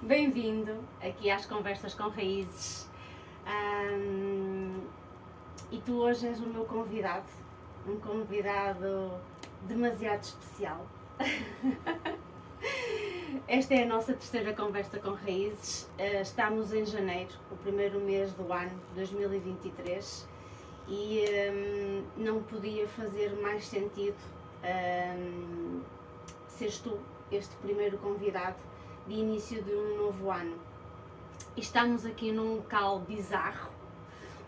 Bem-vindo aqui às Conversas com Raízes. E tu hoje és o meu convidado, um convidado demasiado especial. Esta é a nossa terceira Conversa com Raízes. Estamos em janeiro, o primeiro mês do ano 2023, e não podia fazer mais sentido seres tu este primeiro convidado de início de um novo ano. E estamos aqui num local bizarro,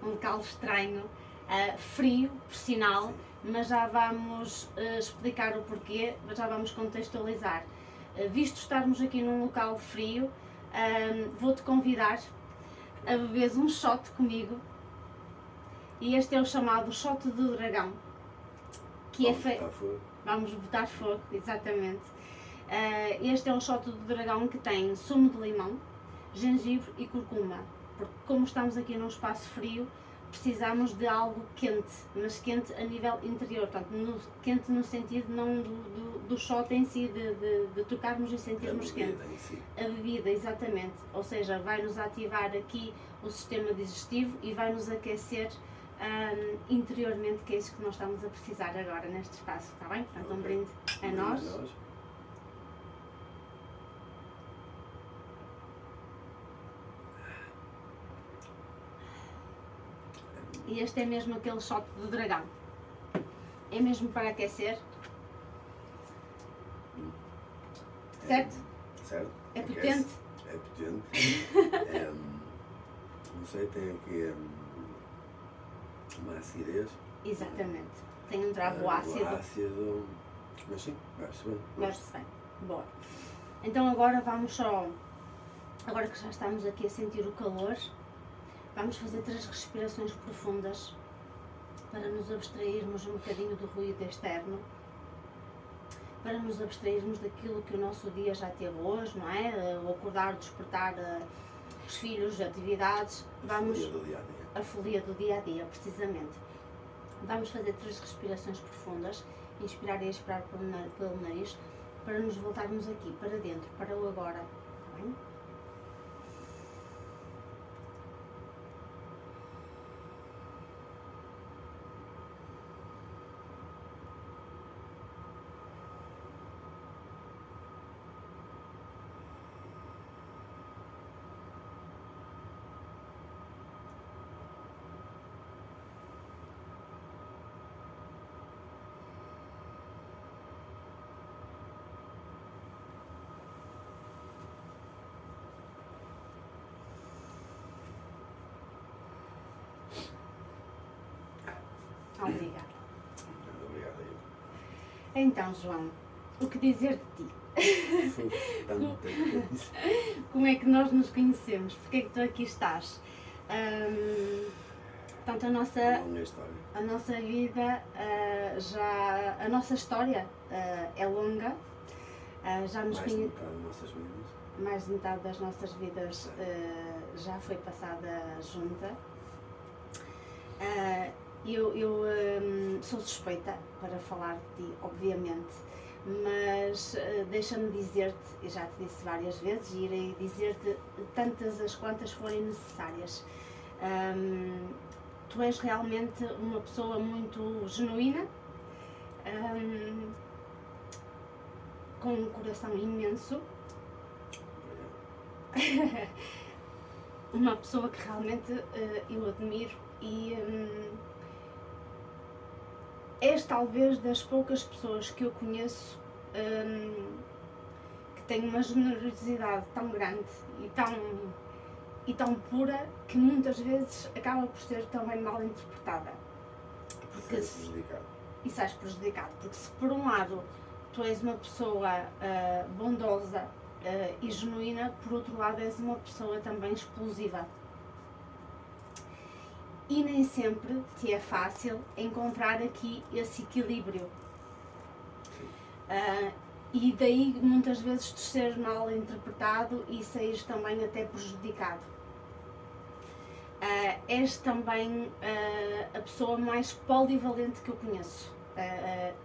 um local estranho, frio, por sinal, mas já vamos explicar o porquê, mas já vamos contextualizar. Visto estarmos aqui num local frio, vou-te convidar a beberes um shot comigo, e este é o chamado shot do dragão, que é feito... Vamos botar fogo, exatamente. Este é um shot do dragão que tem sumo de limão, gengibre e curcuma, porque como estamos aqui num espaço frio, precisamos de algo quente, mas quente a nível interior, portanto, quente no sentido não do shot em si, de tocarmos e sentirmos quente. A bebida, exatamente, ou seja, vai-nos ativar aqui o sistema digestivo e vai-nos aquecer interiormente, que é isso que nós estamos a precisar agora neste espaço, está bem? Portanto, um brinde a nós. E este é mesmo aquele shot do dragão. É mesmo para aquecer. Certo? Certo. É potente? É potente. Não sei, tem aqui uma acidez. Exatamente. Tem um travo ácido. Mas sim, vai-se bem. Vai-se bem. Boa. Então agora vamos só, agora que já estamos aqui a sentir o calor, vamos fazer 3 respirações profundas para nos abstrairmos um bocadinho do ruído externo, para nos abstrairmos daquilo que o nosso dia já teve hoje, não é? O acordar, o despertar, os filhos, atividades, a folia do dia a dia, precisamente. Vamos fazer 3 respirações profundas, inspirar e expirar pelo nariz, para nos voltarmos aqui, para dentro, para o agora, tá bem? Obrigada. Obrigado. Então, João, o que dizer de ti? Como é que nós nos conhecemos? Porque é que tu aqui estás? Portanto, a nossa vida, a nossa história é longa. Já nos mais de metade das nossas vidas já foi passada junta. Eu sou suspeita para falar de ti, obviamente, mas deixa-me dizer-te, eu já te disse várias vezes e irei dizer-te tantas as quantas forem necessárias. Tu és realmente uma pessoa muito genuína, com um coração imenso, uma pessoa que realmente eu admiro e és talvez das poucas pessoas que eu conheço que têm uma generosidade tão grande e tão pura, que muitas vezes acaba por ser também mal interpretada. E sais prejudicado, porque se por um lado tu és uma pessoa bondosa e genuína, por outro lado és uma pessoa também explosiva. E nem sempre te é fácil encontrar aqui esse equilíbrio. E daí muitas vezes tu seres mal interpretado e saíres também até prejudicado. És também a pessoa mais polivalente que eu conheço.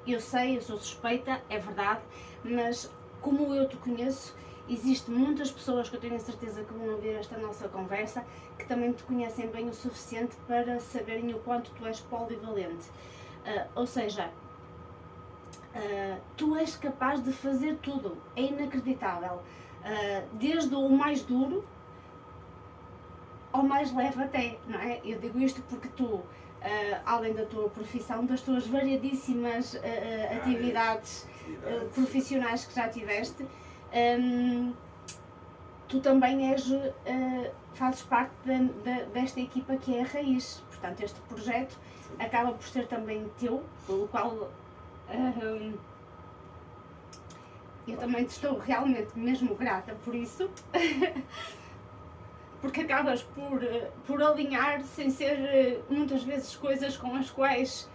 Eu sei, eu sou suspeita, é verdade, mas como eu te conheço, existem muitas pessoas que eu tenho a certeza que vão ouvir esta nossa conversa que também te conhecem bem o suficiente para saberem o quanto tu és polivalente. Ou seja, tu és capaz de fazer tudo, é inacreditável. Desde o mais duro ao mais leve até, não é? Eu digo isto porque tu, além da tua profissão, das tuas variadíssimas atividades profissionais que já tiveste, tu também fazes parte desta equipa que é a Raiz. Portanto, este projeto acaba por ser também teu, pelo qual eu também te estou realmente mesmo grata por isso, porque acabas por alinhar sem ser muitas vezes coisas com as quais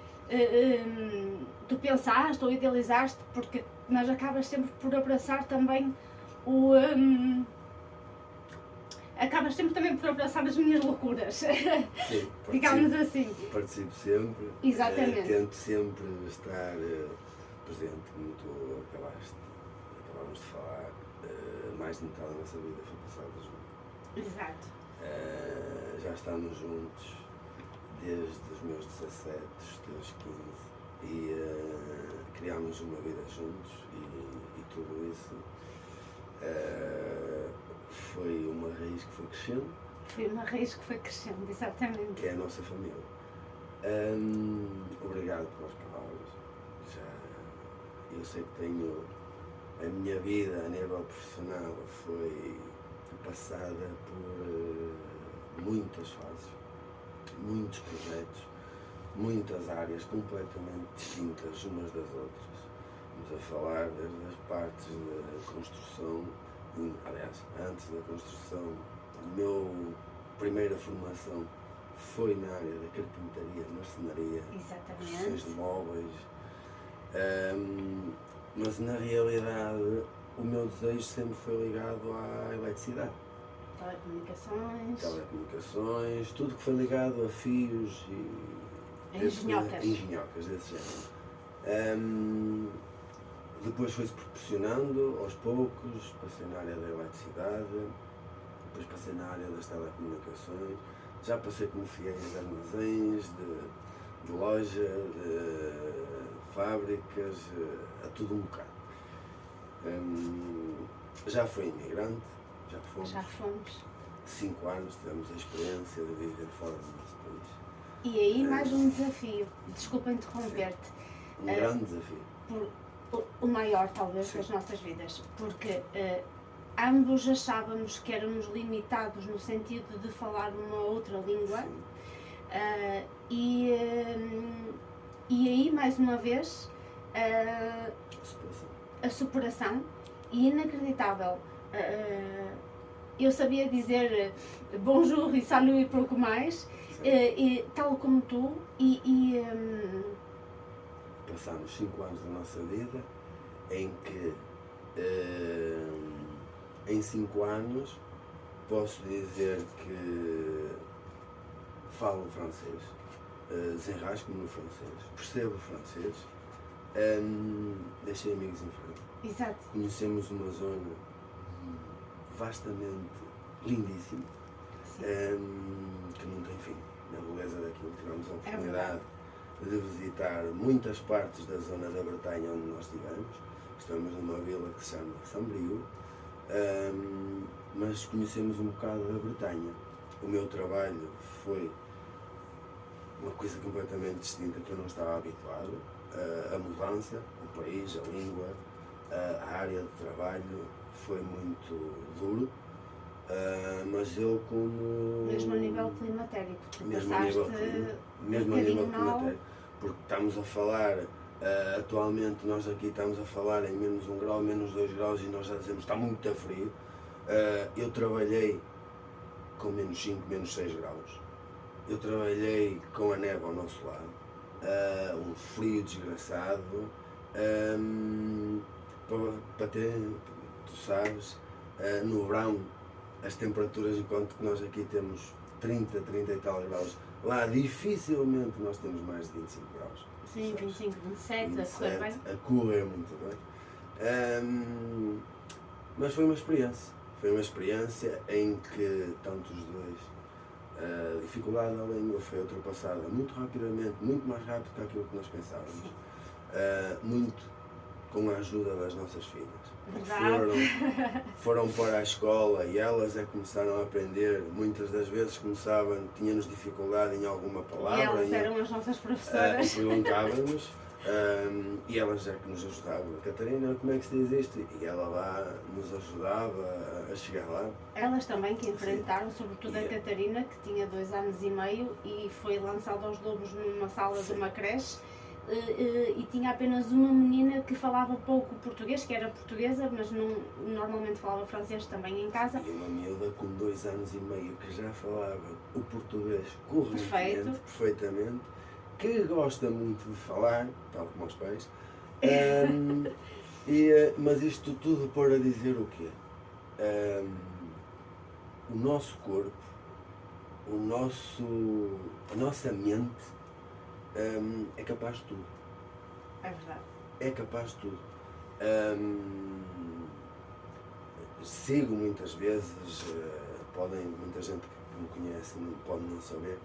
tu pensaste ou idealizaste, porque mas acabas sempre por abraçar também acabas sempre também por abraçar as minhas loucuras. Sim, digamos assim. Participo sempre. Exatamente. Tento sempre estar presente, como tu acabámos de falar. Mais de metade da nossa vida foi passada juntos. Exato. Já estamos juntos desde os meus 17, os teus 15 e criámos uma vida juntos e tudo isso foi uma raiz que foi crescendo. Foi uma raiz que foi crescendo, exatamente. Que é a nossa família. Obrigado pelas palavras. Eu sei que tenho a minha vida a nível profissional foi passada por muitas fases, muitos projetos, muitas áreas completamente distintas umas das outras. Vamos a falar desde as partes da construção, aliás, antes da construção, a minha primeira formação foi na área da carpintaria, marcenaria, construções de móveis, mas na realidade o meu desejo sempre foi ligado à eletricidade. Telecomunicações, tudo que foi ligado a fios e engenhocas desse género. Depois foi-se proporcionando aos poucos, passei na área da eletricidade, depois passei na área das telecomunicações, já passei como fiéis de armazéns, de loja, de fábricas, a tudo um bocado. Já fui imigrante, já fomos. 5 anos tivemos a experiência de viver fora do nosso país. E aí mais um desafio, desculpa interromper-te. Um grande desafio. O maior talvez das nossas vidas, porque ambos achávamos que éramos limitados no sentido de falar uma outra língua e aí mais uma vez a superação e inacreditável. Eu sabia dizer bonjour e salut e pouco mais, e tal como tu, passámos 5 anos da nossa vida em que em 5 anos posso dizer que falo francês, desenrasco-me no francês, percebo o francês, deixei amigos em França. Exato. Conhecemos uma zona vastamente lindíssima, que não tem fim, na beleza daquilo. Tivemos a oportunidade de visitar muitas partes da zona da Bretanha onde nós estivemos. Estamos numa vila que se chama Sambriu, mas conhecemos um bocado da Bretanha. O meu trabalho foi uma coisa completamente distinta que eu não estava habituado. A mudança, o país, a língua, a área de trabalho foi muito duro, mas eu como... Mesmo a nível climatérico, mesmo a nível climatérico, porque estamos a falar, atualmente nós aqui estamos a falar em menos 1 grau, menos 2 graus e nós já dizemos que está muito frio. Eu trabalhei com menos 5, menos 6 graus, eu trabalhei com a neve ao nosso lado, um frio desgraçado, para ter, tu sabes, no verão as temperaturas, enquanto que nós aqui temos 30 e tal graus, lá dificilmente nós temos mais de 25 graus. Sim, 25, 27, a correr bem. A correr muito bem. Mas foi uma experiência em que tanto os dois, a dificuldade da língua foi ultrapassada muito rapidamente, muito mais rápido que aquilo que nós pensávamos, muito com a ajuda das nossas filhas. Foram para a escola e elas começaram a aprender, muitas das vezes tínhamos dificuldade em alguma palavra. E elas eram as nossas professoras. Perguntávamos. E elas que nos ajudavam. Catarina, como é que se diz isto? E ela lá nos ajudava a chegar lá. Elas também que enfrentaram, sobretudo a Catarina, que tinha 2 anos e meio e foi lançada aos lobos numa sala de uma creche. E tinha apenas uma menina que falava pouco português, que era portuguesa, mas normalmente falava francês também em casa. E uma miúda com 2 anos e meio que já falava o português corretamente, perfeitamente, que gosta muito de falar, tal como os pais, mas isto tudo para dizer o quê? O nosso corpo, a nossa mente é capaz de tudo. É verdade. É capaz de tudo. Sigo muitas vezes, muita gente que me conhece pode não saber,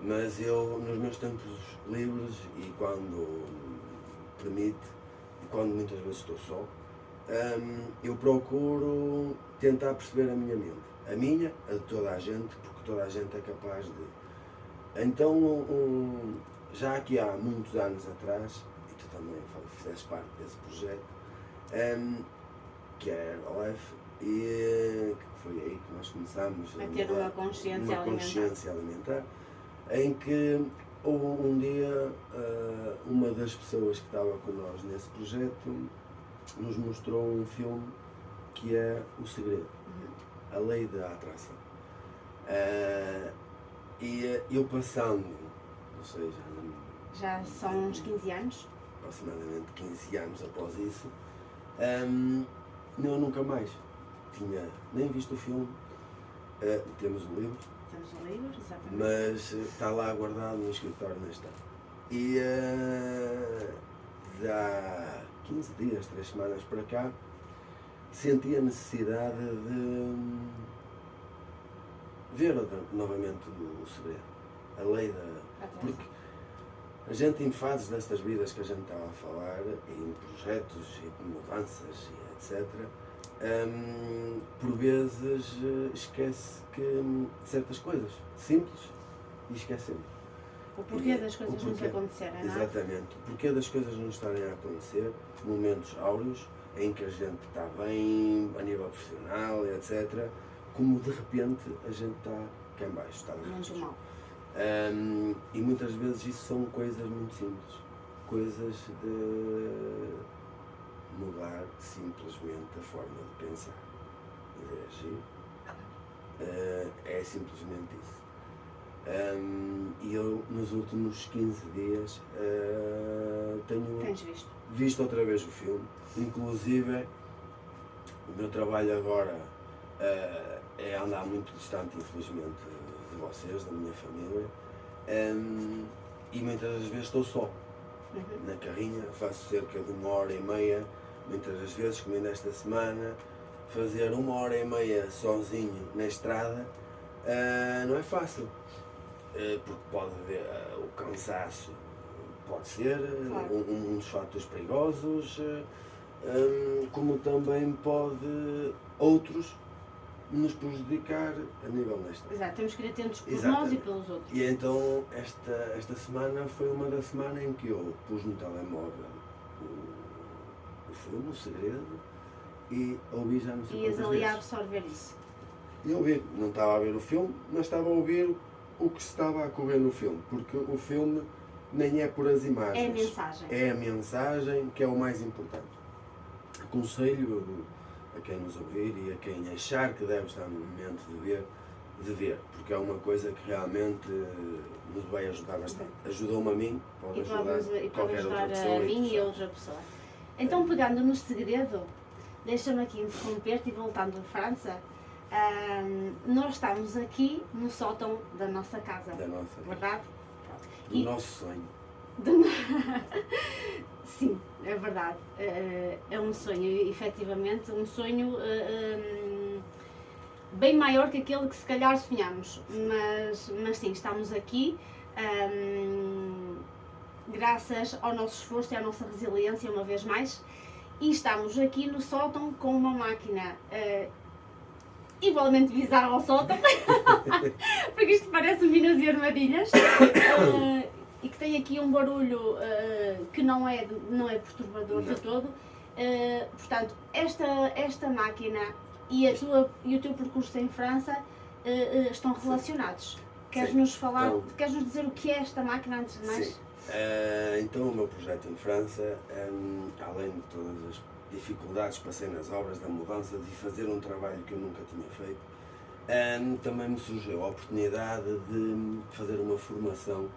mas eu, nos meus tempos livres e quando permite, e quando muitas vezes estou só, eu procuro tentar perceber a minha mente. A minha, a de toda a gente, porque toda a gente é capaz de. Então, já aqui há muitos anos atrás, e tu também fizeste parte desse projeto, que é a Herbalife, e que foi aí que nós começámos a ter uma consciência alimentar, em que houve um dia uma das pessoas que estava com nós nesse projeto nos mostrou um filme que é O Segredo, a Lei da Atração. E eu passando, não sei, já são uns 15 anos? Aproximadamente 15 anos após isso, eu nunca mais tinha nem visto o filme. Temos o livro. Temos o livro, exatamente. Mas está lá guardado no escritório neste ano. E há 15 dias, 3 semanas para cá, senti a necessidade de ver novamente o Segredo, a lei da... Porque a gente em fases destas vidas que a gente estava a falar, em projetos e mudanças e etc., por vezes esquece de certas coisas simples e esquecemos. O porquê das coisas nos acontecerem, não é? Exatamente, o porquê das coisas não estarem a acontecer, momentos áureos em que a gente está bem a nível profissional e etc., como de repente a gente está cá em baixo, está muito mal. E muitas vezes isso são coisas muito simples, coisas de mudar simplesmente a forma de pensar e de agir. É simplesmente isso. E eu nos últimos 15 dias tenho visto outra vez o filme, inclusive o meu trabalho agora é andar muito distante, infelizmente, de vocês, da minha família, e muitas das vezes estou só na carrinha, faço cerca de 1h30, muitas das vezes, como ainda esta semana, fazer 1h30 sozinho na estrada não é fácil, porque pode haver o cansaço, pode ser um dos fatores perigosos, como também pode outros nos prejudicar a nível desta. Exato, temos que ir atentos por nós e pelos outros. E então esta semana foi uma das semanas em que eu pus no telemóvel o filme, O Segredo, e ouvi já não sei quantas vezes. Ias ali a absorver isso. E ouvi, não estava a ver o filme, mas estava a ouvir o que estava a ocorrer no filme, porque o filme nem é por as imagens. É a mensagem. É a mensagem que é o mais importante. Aconselho a quem nos ouvir e a quem achar que deve estar no momento de ver, porque é uma coisa que realmente nos vai ajudar bastante. Ajudou-me a mim, pode ajudar qualquer outra pessoa. A mim e a outra pessoa. Então, pegando no Segredo, deixa-me aqui interromper-te e voltando à França, nós estamos aqui no sótão da nossa casa, da nossa, verdade? do nosso sonho. Sim, é verdade. É um sonho, efetivamente, um sonho bem maior que aquele que se calhar sonhamos. Mas sim, estamos aqui graças ao nosso esforço e à nossa resiliência, uma vez mais. E estamos aqui no sótão com uma máquina igualmente bizarra ao sótão, porque isto parece minas e armadilhas, e que tem aqui um barulho que não é perturbador de todo. Portanto, esta máquina e o teu percurso em França estão relacionados. Queres-nos falar, então, queres-nos dizer o que é esta máquina antes de mais? Sim. Então o meu projeto em França, além de todas as dificuldades que passei nas obras da mudança, de fazer um trabalho que eu nunca tinha feito, também me surgiu a oportunidade de fazer uma formação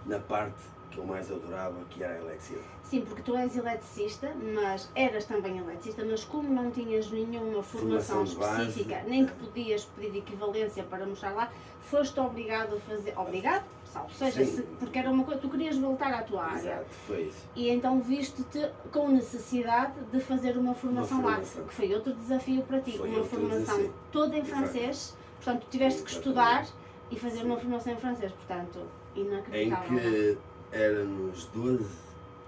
na parte que eu mais adorava, que era a eletricidade. Sim, porque tu és eletricista, mas eras também eletricista, mas como não tinhas nenhuma formação específica, base, nem que podias pedir equivalência para mostrar lá, foste obrigado a fazer, ou seja, porque era uma coisa, tu querias voltar à tua área. Exato, foi isso. E então viste-te com necessidade de fazer uma formação lá, que foi outro desafio para ti, uma formação toda em francês, portanto tu tiveste que estudar e fazer uma formação em francês, portanto, inacreditável. Em que éramos 12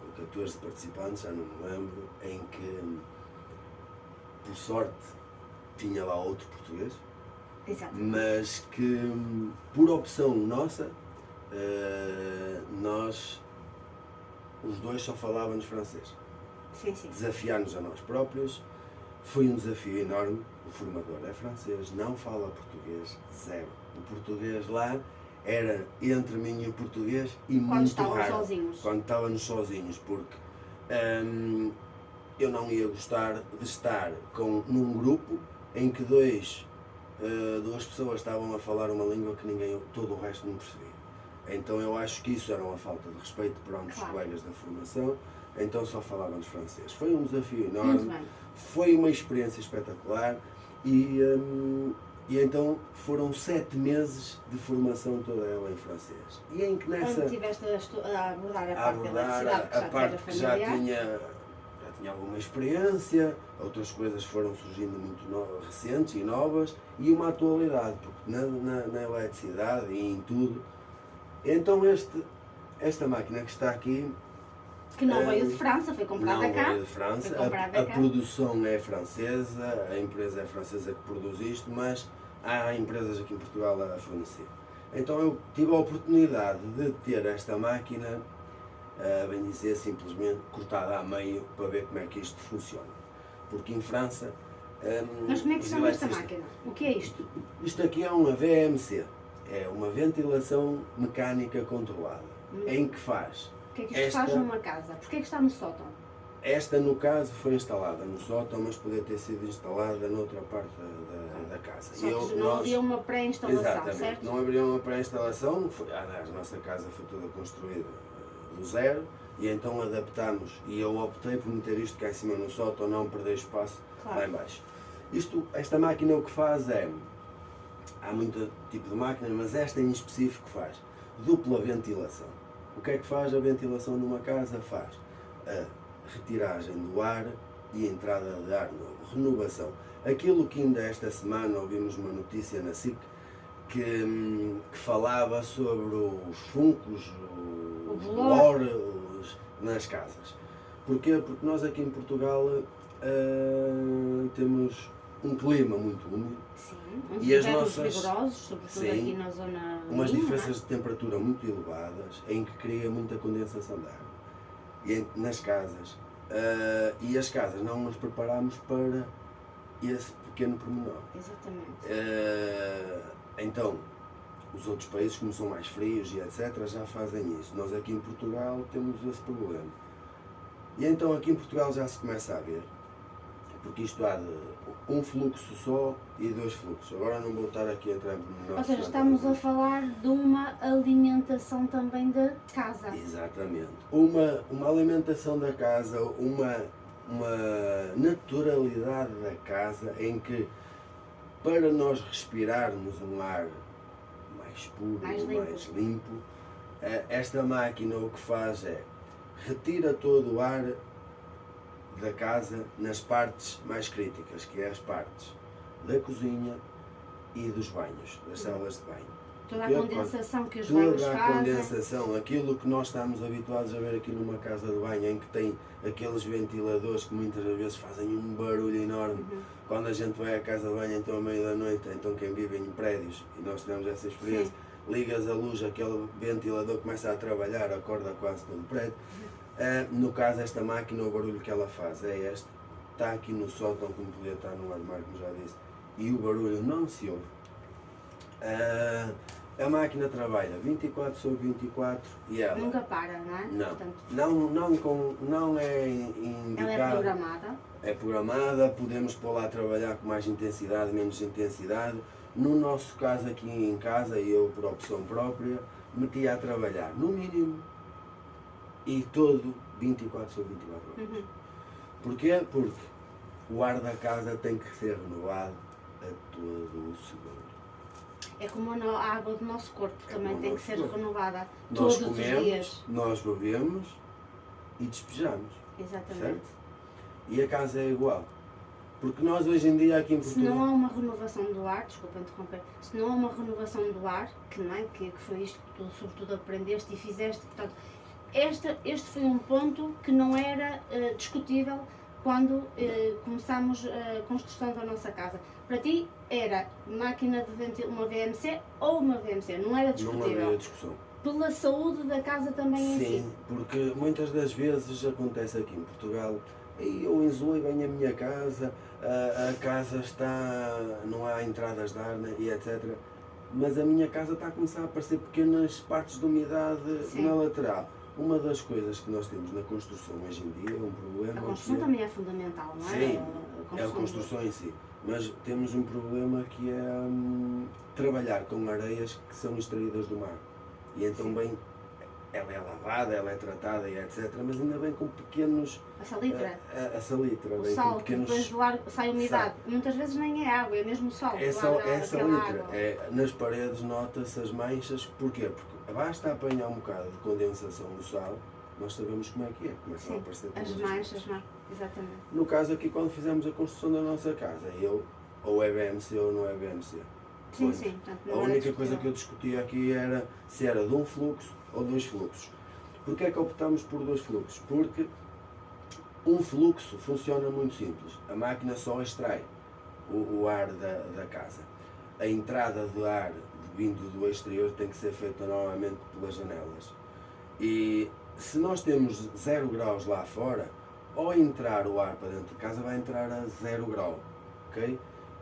ou 14 participantes, já não me lembro, em que, por sorte, tinha lá outro português. Exatamente. Mas que, por opção nossa, nós, os dois, só falávamos francês. Sim, sim. Desafiar-nos a nós próprios foi um desafio enorme. O formador é francês, não fala português, zero. O português lá era entre mim e o português e quando muito estavam raro. Sozinhos. Quando estávamos sozinhos, porque eu não ia gostar de estar num grupo em que duas pessoas estavam a falar uma língua que todo o resto não percebia. Então eu acho que isso era uma falta de respeito para os colegas da formação, então só falávamos francês. Foi um desafio enorme, foi uma experiência espetacular e então foram 7 meses de formação toda ela em francês. E em que nessa... Onde estiveste a abordar a parte da eletricidade, que já tinha alguma experiência, outras coisas foram surgindo muito recentes e novas, e uma atualidade, porque na eletricidade e em tudo. Então esta máquina que está aqui... Que não veio de França, foi comprada cá. Não veio de França, a produção é francesa, a empresa é francesa que produz isto, mas há empresas aqui em Portugal a fornecer. Então eu tive a oportunidade de ter esta máquina, bem dizer, simplesmente cortada a meio para ver como é que isto funciona. Porque em França... Mas como é que se chama esta máquina? O que é isto? Isto aqui é uma VMC, é uma ventilação mecânica controlada, em que faz... O que é que isto faz numa casa? Porquê é que está no sótão? Esta, no caso, foi instalada no sótão, mas poderia ter sido instalada noutra parte da casa. Só que não havia uma pré-instalação, certo? Não havia uma pré-instalação. A nossa casa foi toda construída do zero e então adaptámos. E eu optei por meter isto cá em cima no sótão, não perder espaço lá em baixo. Esta máquina o que faz há muito tipo de máquina, mas esta em específico faz dupla ventilação. O que é que faz a ventilação numa casa? Faz a retiragem do ar e a entrada de ar novo, renovação. Aquilo que ainda esta semana ouvimos uma notícia na SIC que falava sobre os funcos, os bolor nas casas. Porquê? Porque nós aqui em Portugal temos um clima muito úmido. Sim, e as nossas rigorosos, sobretudo aqui na zona umas diferenças de temperatura muito elevadas, em que cria muita condensação de água nas casas. E as casas não nos preparamos para esse pequeno pormenor. Exatamente. Então, os outros países, como são mais frios e etc., já fazem isso. Nós aqui em Portugal temos esse problema. E então aqui em Portugal já se começa a ver, porque isto há um fluxo só e 2 fluxos. Agora não vou estar aqui a entrar no nosso... Ou seja, estamos a falar de uma alimentação também da casa. Exatamente. Uma alimentação da casa, uma naturalidade da casa em que, para nós respirarmos um ar mais puro, mais limpo, Esta máquina o que faz é retira todo o ar da casa nas partes mais críticas, que é as partes da cozinha e dos banhos, das salas de banho. Toda a condensação que os banhos fazem. Toda a condensação, aquilo que nós estamos habituados a ver aqui numa casa de banho, em que tem aqueles ventiladores que muitas vezes fazem um barulho enorme. Quando a gente vai à casa de banho, então à meia da noite, então quem vive em prédios, e nós tivemos essa experiência, ligas a luz, aquele ventilador começa a trabalhar, acorda quase todo o prédio. No caso, esta máquina, o barulho que ela faz é este, está aqui no sótão, como podia estar no armário, como já disse, e o barulho não se ouve. A máquina trabalha 24 sobre 24 e ela... Nunca para, não é? Não, Portanto, não é indicado... Ela é programada? É programada, podemos pôr lá a trabalhar com mais intensidade, menos intensidade. No nosso caso aqui em casa, eu por opção própria, metia a trabalhar no mínimo e todo 24 sobre 24 horas. Porquê? Porque o ar da casa tem que ser renovado a todo o segundo. É como a água do nosso corpo, também tem que ser renovada Nós todos comemos, os dias. nós bebemos e despejamos. Exatamente. Certo? E a casa é igual. Porque nós hoje em dia aqui em Portugal... Se não há uma renovação do ar, desculpa interromper, se não há uma renovação do ar, que não é, que foi isto que tu sobretudo aprendeste e fizeste, portanto, este foi um ponto que não era discutível quando começámos a construção da nossa casa. Para ti era máquina de uma VMC ou uma VMC, não era discutível. Não havia discussão. Pela saúde da casa também em si. Sim, porque muitas das vezes acontece aqui em Portugal, eu insulei bem a minha casa, a casa está, não há entradas de ar e etc. Mas a minha casa está a começar a aparecer pequenas partes de umidade na lateral. Uma das coisas que nós temos na construção hoje em dia é um problema... A construção também é fundamental, não é? Sim, é a construção em si. Mas temos um problema que é trabalhar com areias que são extraídas do mar. E então bem, ela é lavada, ela é tratada e etc. Mas ainda bem com pequenos... A salitra. A salitra. O bem sal, com pequenos... depois do ar sai umidade. Muitas vezes nem é água, é mesmo sal. É salitra. Nas paredes nota-se as manchas. Porquê? Porque basta apanhar um bocado de condensação do sal, nós sabemos como é que é. Começam a aparecer as manchas, não é? Exatamente. No caso aqui, quando fizemos a construção da nossa casa, ou é BMC ou não é BMC. Sim. A única coisa que eu discutia aqui era se era de um fluxo ou dois fluxos. Porquê é que optamos por dois fluxos? Porque um fluxo funciona muito simples. A máquina só extrai o ar da casa. A entrada de ar vindo do exterior tem que ser feita normalmente pelas janelas. E se nós temos 0 graus lá fora, ao entrar o ar para dentro de casa vai entrar a 0 grau, ok?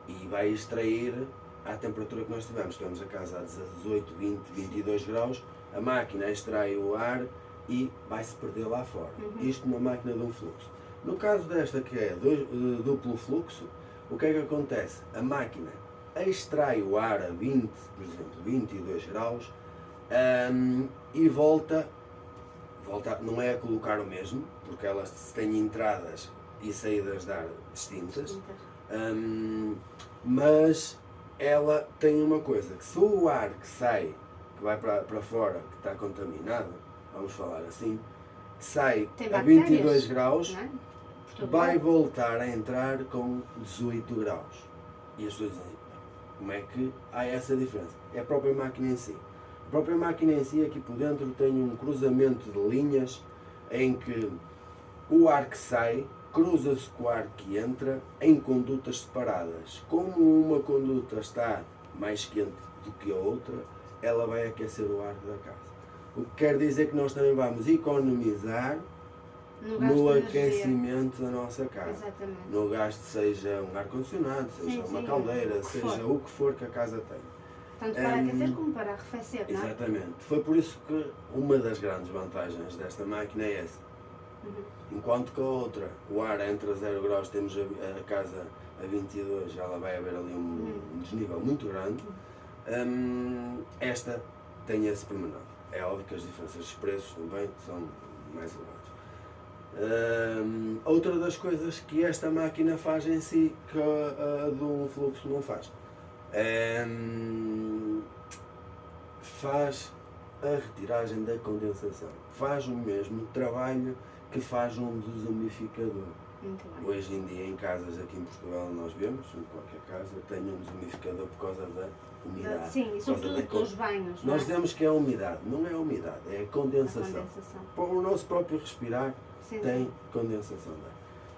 E vai extrair à temperatura que nós tivemos. Tivemos a casa a 18, 20, 22 graus, a máquina extrai o ar e vai-se perder lá fora. Isto numa máquina de um fluxo. No caso desta que é duplo fluxo, o que é que acontece? A máquina extrai o ar a 20, por exemplo, 22 graus e volta, não é a colocar o mesmo, porque elas têm entradas e saídas de ar distintas, mas ela tem uma coisa, que se o ar que sai, que vai para fora, que está contaminado, vamos falar assim, sai a 22 graus, vai voltar a entrar com 18 graus. E as pessoas dizem, como é que há essa diferença? É a própria máquina em si. A própria máquina em si, aqui por dentro, tem um cruzamento de linhas em que o ar que sai cruza-se com o ar que entra em condutas separadas. Como uma conduta está mais quente do que a outra, ela vai aquecer o ar da casa. O que quer dizer que nós também vamos economizar no aquecimento da nossa casa. Exatamente. No gasto, seja um ar-condicionado, seja uma caldeira, seja o que for que a casa tenha. Tanto para aquecer como para arrefecer, não é? Exatamente. Foi por isso que uma das grandes vantagens desta máquina é essa. Enquanto que a outra, o ar entra a 0 graus, temos a casa a 22, ela vai haver ali um desnível muito grande. Esta tem esse pormenor. É óbvio que as diferenças de preços também são mais elevadas. Outra das coisas que esta máquina faz em si, que a de um fluxo não faz, faz a retiragem da condensação. Faz o mesmo trabalho que faz um desumidificador. Muito bem. Hoje em dia, em casas aqui em Portugal, nós vemos, em qualquer casa, tem um desumidificador por causa da umidade. Sim, e sobretudo dos banhos. Nós não é? dizemos que é a umidade, não é a umidade, é a A condensação. condensação. Para o nosso próprio respirar, Sim, tem sim. condensação de ar.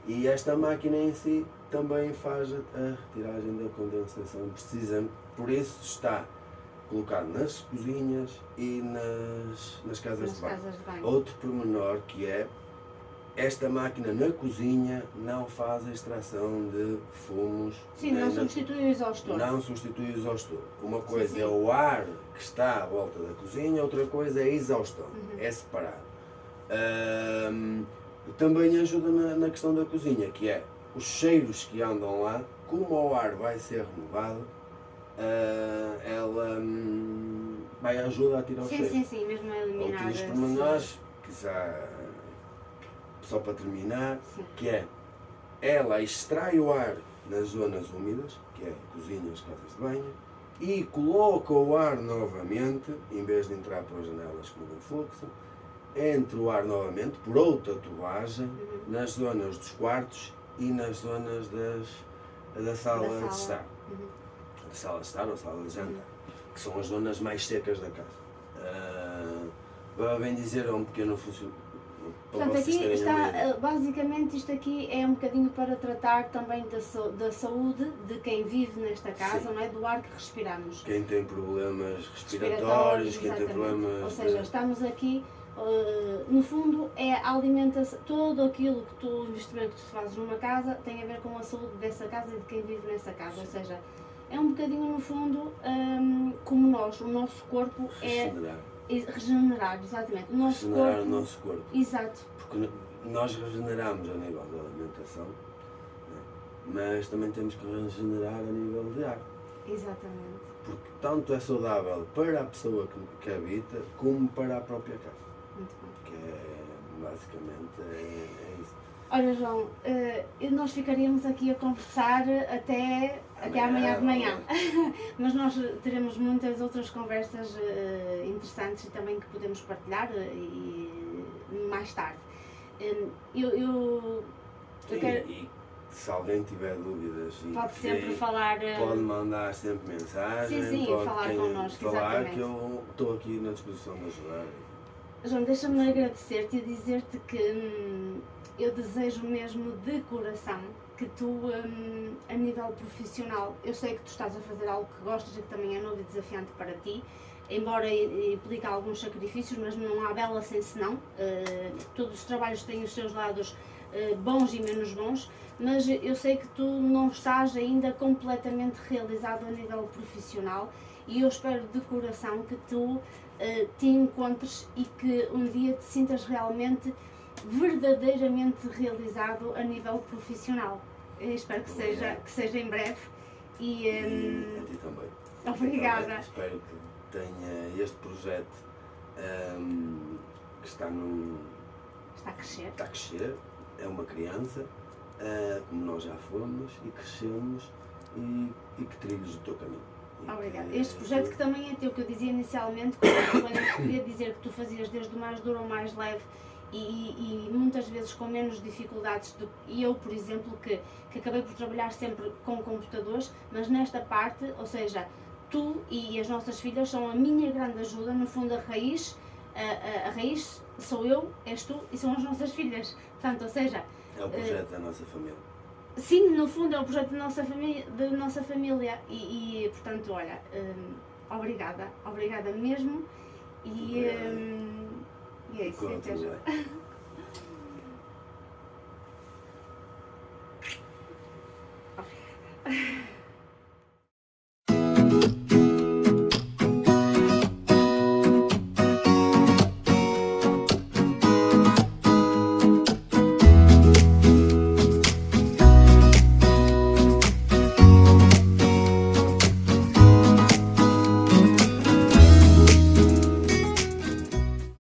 E esta máquina em si também faz a retiragem da condensação. Precisa, por isso está colocado nas cozinhas e nas casas de banho. Casas de banho. Outro pormenor que é, esta máquina na cozinha não faz a extração de fumos. Sim, nem não na- substitui o exaustor. Não substitui o exaustor. Uma coisa sim. é o ar que está à volta da cozinha, outra coisa é a exaustão. Uhum. É separado. Também ajuda na questão da cozinha, que é os cheiros que andam lá, como o ar vai ser renovado, ela vai ajudar a tirar os Sim, cheiros. sim, sim, mesmo a eliminar. Outros pormenores, que já, só para terminar, Sim. que é, ela extrai o ar nas zonas úmidas, que é cozinhas, casas de banho, e coloca o ar novamente, em vez de entrar pelas janelas como um fluxo, entra o ar novamente por outra tubagem nas zonas dos quartos e nas zonas da sala de estar. Uhum. Da sala de estar ou sala de jantar, que são as zonas mais secas da casa. Vai bem dizer, é um pequeno funcionamento. Portanto, aqui está, basicamente isto aqui é um bocadinho para tratar também da saúde de quem vive nesta casa, Sim. não é? Do ar que respiramos. Quem tem problemas respiratórios, quem tem exatamente. problemas. Ou seja, estamos aqui, no fundo, é a alimentação, todo aquilo que tu, o investimento que tu fazes numa casa tem a ver com a saúde dessa casa e de quem vive nessa casa. Ou seja, é um bocadinho, no fundo, como nós, o nosso corpo Regenerar. regenerar, exatamente. O nosso Regenerar corpo, o nosso corpo. exato. Porque nós regeneramos a nível da alimentação, né? Mas também temos que regenerar a nível de ar. Exatamente. Porque tanto é saudável para a pessoa que habita, como para a própria casa. Muito bem. Que é, basicamente, é isso. Olha, João, nós ficaríamos aqui a conversar até amanhã de manhã, mas nós teremos muitas outras conversas interessantes e também que podemos partilhar mais tarde. Eu quero, E se alguém tiver dúvidas, pode sempre falar. pode mandar sempre mensagem, Sim, pode falar connosco, falar, exatamente. que eu estou aqui na disposição de ajudar. João, deixa-me agradecer-te e dizer-te que eu desejo mesmo de coração que tu, a nível profissional, eu sei que tu estás a fazer algo que gostas e que também é novo e desafiante para ti, embora implique alguns sacrifícios, mas não há bela sem senão. Todos os trabalhos têm os seus lados bons e menos bons, mas eu sei que tu não estás ainda completamente realizado a nível profissional e eu espero de coração que tu te encontres e que um dia te sintas realmente, verdadeiramente realizado a nível profissional. Eu espero que seja em breve e a ti também. obrigada. Também. Espero que tenha este projeto que está a crescer. Está a crescer, é uma criança, como nós já fomos e crescemos e que trilhes o teu caminho. Obrigada. Este projeto que também é teu, que eu dizia inicialmente, quando eu queria dizer que tu fazias desde o mais duro ao mais leve e muitas vezes com menos dificuldades do que eu, por exemplo, que acabei por trabalhar sempre com computadores, mas nesta parte, ou seja, tu e as nossas filhas são a minha grande ajuda, no fundo a raiz sou eu, és tu e são as nossas filhas. Portanto, ou seja... É o projeto da nossa família. Sim, no fundo é o projeto da nossa família e portanto, olha, obrigada mesmo e é isso, até já. Obrigada.